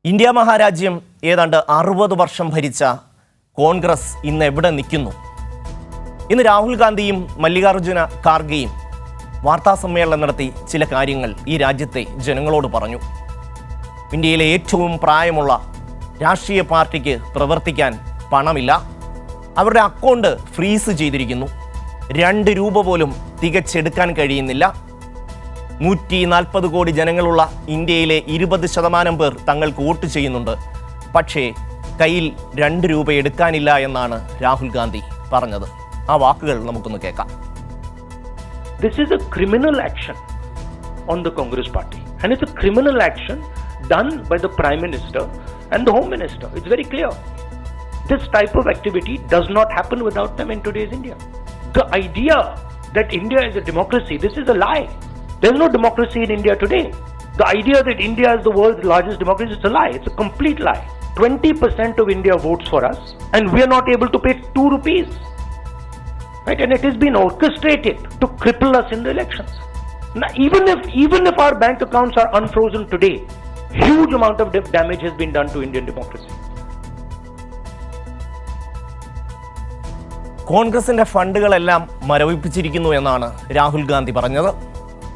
India മഹാരാജ്യം ഏതാണ്ട് 60 വർഷം ഭരിച്ച കോൺഗ്രസ് ഇന്ന് എവിടെ നിൽക്കുന്നു? ഇന്ന് രാഹുൽ ഗാന്ധിയും മല്ലികാർജുന ഖാർഗെയും വാർത്താസമ്മേളനം നടത്തി ചില കാര്യങ്ങൾ ഈ രാജ്യത്തെ ജനങ്ങളോട് പറഞ്ഞു. ഇന്ത്യയിലെ ഏറ്റവും പ്രായമുള്ള രാഷ്ട്രീയ പാർട്ടിക്ക് പ്രവർത്തിക്കാൻ പണമില്ല. അവരുടെ അക്കൗണ്ട് ഫ്രീസ് ചെയ്തിരിക്കുന്നു. 2 രൂപ പോലും തികച്ചെടുക്കാൻ കഴിയുന്നില്ല. 140 കോടി ജനങ്ങളുള്ള ഇന്ത്യയിലെ 20% പേർ തങ്ങൾക്ക് വോട്ട് ചെയ്യുന്നുണ്ട്. പക്ഷേ കയ്യിൽ 2 രൂപ എടുക്കാനില്ല എന്നാണ് രാഹുൽ ഗാന്ധി പറഞ്ഞത്. ആ വാക്കുകൾ നമുക്കൊന്ന് കേൾക്കാം. This is a criminal action on the Congress party, and it's a criminal action done by the Prime Minister and the Home Minister. It's very clear. This type of activity does not happen without them in today's India. The idea that India is a democracy, this is a lie. There's no democracy in India today. The idea that India is the world's largest democracy is a lie. It's a complete lie. 20% of India votes for us, and we are not able to pay 2 rupees. Right? And it has been orchestrated to cripple us in the elections. Now, even if our bank accounts are unfrozen today, huge amount of damage has been done to Indian democracy. കോൺഗ്രസിന്റെ ഫണ്ടുകളെല്ലാം മരവിപ്പിച്ചിരിക്കുന്നു എന്നാണ് രാഹുൽ ഗാന്ധി പറഞ്ഞത്.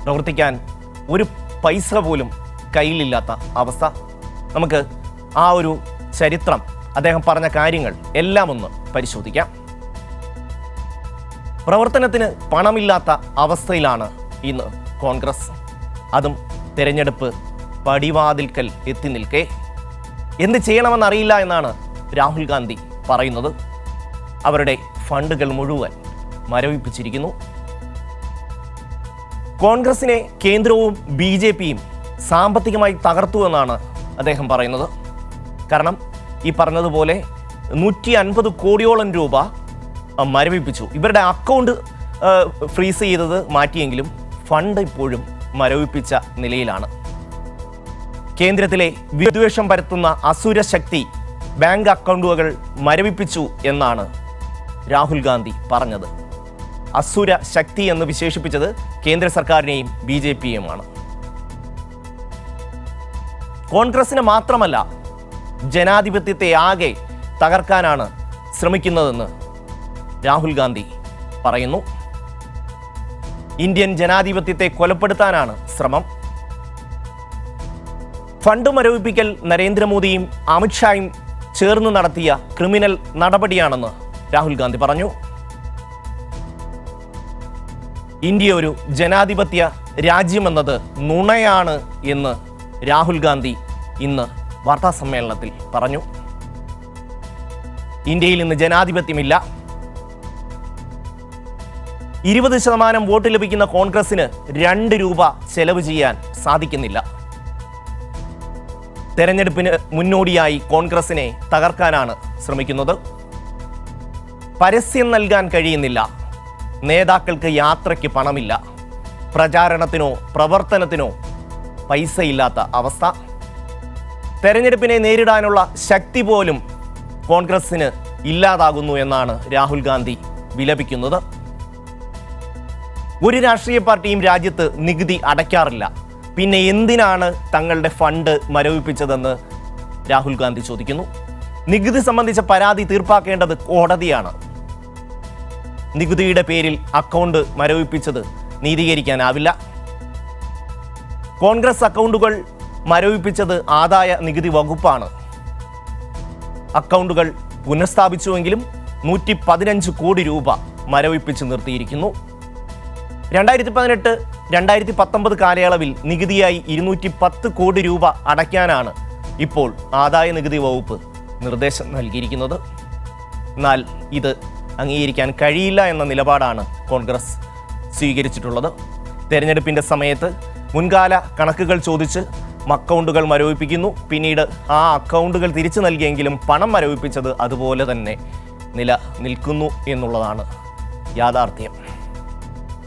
പ്രവർത്തിക്കാൻ ഒരു പൈസ പോലും കയ്യിലില്ലാത്ത അവസ്ഥ. നമുക്ക് ആ ഒരു ചരിത്രം, അദ്ദേഹം പറഞ്ഞ കാര്യങ്ങൾ എല്ലാം ഒന്ന് പരിശോധിക്കാം. പ്രവർത്തനത്തിന് പണമില്ലാത്ത അവസ്ഥയിലാണ് ഇന്ന് കോൺഗ്രസ്. അതും തെരഞ്ഞെടുപ്പ് പടിവാതിൽക്കൽ എത്തി നിൽക്കെ എന്ത് ചെയ്യണമെന്നറിയില്ല എന്നാണ് രാഹുൽ ഗാന്ധി പറയുന്നത്. അവരുടെ ഫണ്ടുകൾ മുഴുവൻ മരവിപ്പിച്ചിരിക്കുന്നു. കോൺഗ്രസിനെ കേന്ദ്രവും BJPയും സാമ്പത്തികമായി തകർത്തു എന്നാണ് അദ്ദേഹം പറയുന്നത്. കാരണം ഈ പറഞ്ഞതുപോലെ 150 കോടിയോളം രൂപ മരവിപ്പിച്ചു. ഇവരുടെ അക്കൗണ്ട് ഫ്രീസ് ചെയ്തത് മാറ്റിയെങ്കിലും ഫണ്ട് ഇപ്പോഴും മരവിപ്പിച്ച നിലയിലാണ്. കേന്ദ്രത്തിലെ വിദ്വേഷം പരത്തുന്ന അസുര ശക്തി ബാങ്ക് അക്കൗണ്ടുകൾ മരവിപ്പിച്ചു എന്നാണ് രാഹുൽ ഗാന്ധി പറഞ്ഞത്. അസുര ശക്തി എന്ന് വിശേഷിപ്പിച്ചത് കേന്ദ്ര സർക്കാരിനെയും BJPയുമാണ്. കോൺഗ്രസിനെ മാത്രമല്ല, ജനാധിപത്യത്തെ ആകെ തകർക്കാനാണ് ശ്രമിക്കുന്നതെന്ന് രാഹുൽ ഗാന്ധി പറയുന്നു. ഇന്ത്യൻ ജനാധിപത്യത്തെ കൊലപ്പെടുത്താനാണ് ശ്രമം. ഫണ്ട് മരവിപ്പിക്കൽ നരേന്ദ്രമോദിയും അമിത്ഷായും ചേർന്ന് നടത്തിയ ക്രിമിനൽ നടപടിയാണെന്ന് രാഹുൽ ഗാന്ധി പറഞ്ഞു. ഇന്ത്യ ഒരു ജനാധിപത്യ രാജ്യമെന്നത് നുണയാണ് എന്ന് രാഹുൽ ഗാന്ധി ഇന്ന് വാർത്താസമ്മേളനത്തിൽ പറഞ്ഞു. ഇന്ത്യയിൽ ഇന്ന് ജനാധിപത്യമില്ല. 20% വോട്ട് ലഭിക്കുന്ന കോൺഗ്രസിന് 2 രൂപ ചെലവ് ചെയ്യാൻ സാധിക്കുന്നില്ല. തെരഞ്ഞെടുപ്പിന് മുന്നോടിയായി കോൺഗ്രസിനെ തകർക്കാനാണ് ശ്രമിക്കുന്നത്. പരസ്യം നൽകാൻ കഴിയുന്നില്ല. നേതാക്കൾക്ക് യാത്രയ്ക്ക് പണമില്ല. പ്രചാരണത്തിനോ പ്രവർത്തനത്തിനോ പൈസയില്ലാത്ത അവസ്ഥ. തെരഞ്ഞെടുപ്പിനെ നേരിടാനുള്ള ശക്തി പോലും കോൺഗ്രസിന് ഇല്ലാതാകുന്നു എന്നാണ് രാഹുൽ ഗാന്ധി വിലപിക്കുന്നത്. ഒരു രാഷ്ട്രീയ പാർട്ടിയും രാജ്യത്ത് നികുതി അടയ്ക്കാറില്ല. പിന്നെ എന്തിനാണ് തങ്ങളുടെ ഫണ്ട് മരവിപ്പിച്ചതെന്ന് രാഹുൽ ഗാന്ധി ചോദിക്കുന്നു. നികുതി സംബന്ധിച്ച പരാതി തീർപ്പാക്കേണ്ടത് കോടതിയാണ്. നികുതിയുടെ പേരിൽ അക്കൗണ്ട് മരവിപ്പിച്ചത് നീതീകരിക്കാനാവില്ല. കോൺഗ്രസ് അക്കൗണ്ടുകൾ മരവിപ്പിച്ചത് ആദായ നികുതി വകുപ്പാണ്. അക്കൗണ്ടുകൾ പുനഃസ്ഥാപിച്ചുവെങ്കിലും 115 കോടി രൂപ മരവിപ്പിച്ച് നിർത്തിയിരിക്കുന്നു. 2018-2019 കാലയളവിൽ നികുതിയായി 210 കോടി രൂപ അടയ്ക്കാനാണ് ഇപ്പോൾ ആദായ നികുതി വകുപ്പ് നിർദ്ദേശം നൽകിയിരിക്കുന്നത്. എന്നാൽ ഇത് അംഗീകരിക്കാൻ കഴിയില്ല എന്ന നിലപാടാണ് കോൺഗ്രസ് സ്വീകരിച്ചിട്ടുള്ളത്. തെരഞ്ഞെടുപ്പിൻ്റെ സമയത്ത് മുൻകാല കണക്കുകൾ ചോദിച്ച് അക്കൗണ്ടുകൾ മരവിപ്പിക്കുന്നു. പിന്നീട് ആ അക്കൗണ്ടുകൾ തിരിച്ചു നൽകിയെങ്കിലും പണം മരവിപ്പിച്ചത് അതുപോലെ തന്നെ നിലനിൽക്കുന്നു എന്നുള്ളതാണ് യാഥാർത്ഥ്യം.